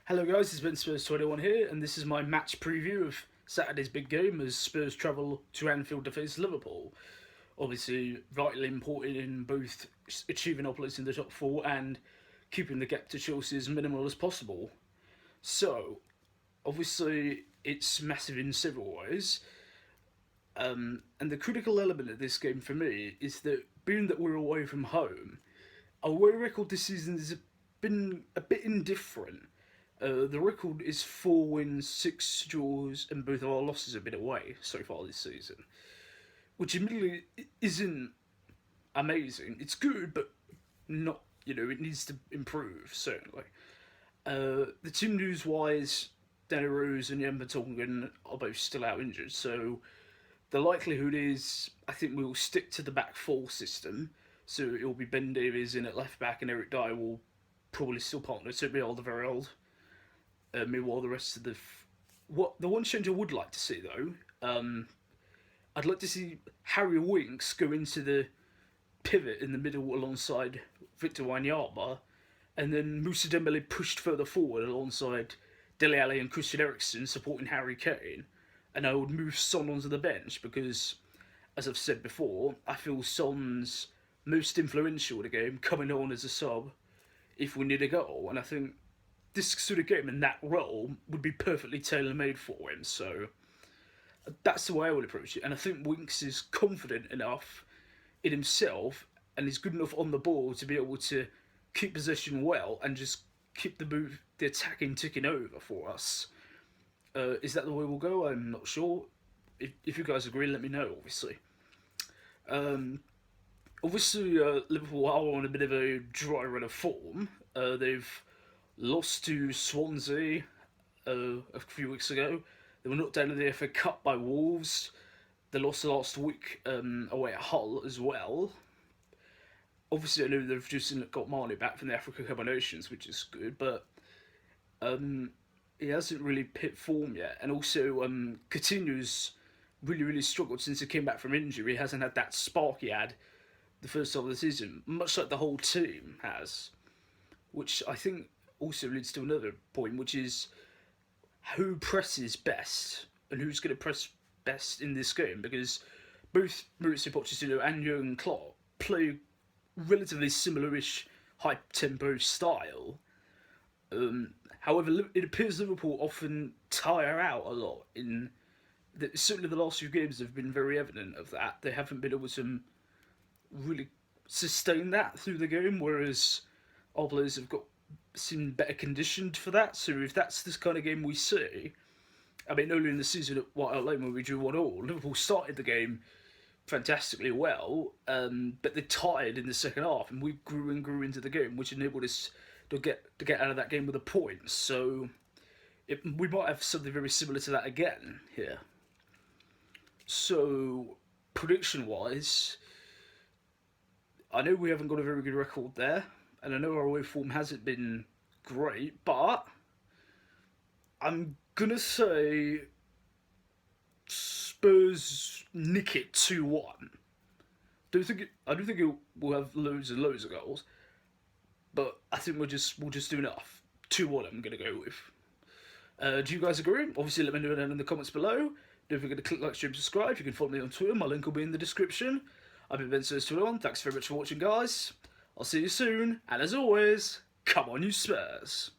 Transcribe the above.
Hello guys, it's been Spurs21 here, and this is my match preview of Saturday's big game as Spurs travel to Anfield to face Liverpool. Obviously, vitally important in both achieving our place in the top four and keeping the gap to Chelsea as minimal as possible. So, obviously, it's massive in several ways. And the critical element of this game for me is that being that we're away from home, our away record this season has been a bit indifferent. The record is 4 wins, 6 draws, and both of our losses have been away so far this season, which admittedly isn't amazing. It's good, but not. It needs to improve certainly. The team news wise, Danny Rose and Jan Vertonghen are both still out injured, so the likelihood is I think we'll stick to the back four system. So it will be Ben Davies in at left back, and Eric Dyer will probably still partner. So it'll be Alderweireld. Meanwhile, the rest of the one change I would like to see though, I'd like to see Harry Winks go into the pivot in the middle alongside Victor Wanyama, and then Moussa Dembele pushed further forward alongside Dele Alli and Christian Eriksen supporting Harry Kane, and I would move Son onto the bench because, as I've said before, I feel Son's most influential in the game coming on as a sub if we need a goal, and I think this sort of game and that role would be perfectly tailor-made for him. So that's the way I would approach it. And I think Winks is confident enough in himself and is good enough on the ball to be able to keep possession well and just keep the attacking ticking over for us. Is that the way we'll go? I'm not sure. If you guys agree, let me know, obviously. Liverpool are on a bit of a dry run of form. They've lost to Swansea a few weeks ago. They were knocked down in the FA Cup by Wolves. They lost last week away at Hull as well. Obviously, I know they've just got Marley back from the Africa Cup of Nations, which is good, but he hasn't really hit form yet. And also, Coutinho's really struggled since he came back from injury. He hasn't had that spark he had the first half of the season, much like the whole team has, which I think also leads to another point, which is who presses best and who's going to press best in this game, because both Mauricio Pochettino and Jurgen Klopp play relatively similar-ish high-tempo style. However, it appears Liverpool often tire out a lot. Certainly the last few games have been very evident of that. They haven't been able to really sustain that through the game, whereas our players have seemed better conditioned for that. So if that's this kind of game we see, I mean, earlier in the season at White Hart Lane when we drew 1-1, Liverpool started the game fantastically well, but they tired in the second half, and we grew and grew into the game, which enabled us to get out of that game with a point. So we might have something very similar to that again here. So prediction-wise, I know we haven't got a very good record there, and I know our away form hasn't been great, but I'm gonna say Spurs nick it 2-1. I don't think we'll have loads and loads of goals, but I think we'll just do enough. 2-1 I'm gonna go with. Do you guys agree? Obviously let me know down in the comments below. Don't forget to click like, share, and subscribe. You can follow me on Twitter, my link will be in the description. I've been Ben21, thanks very much for watching guys. I'll see you soon, and as always, come on you Spurs.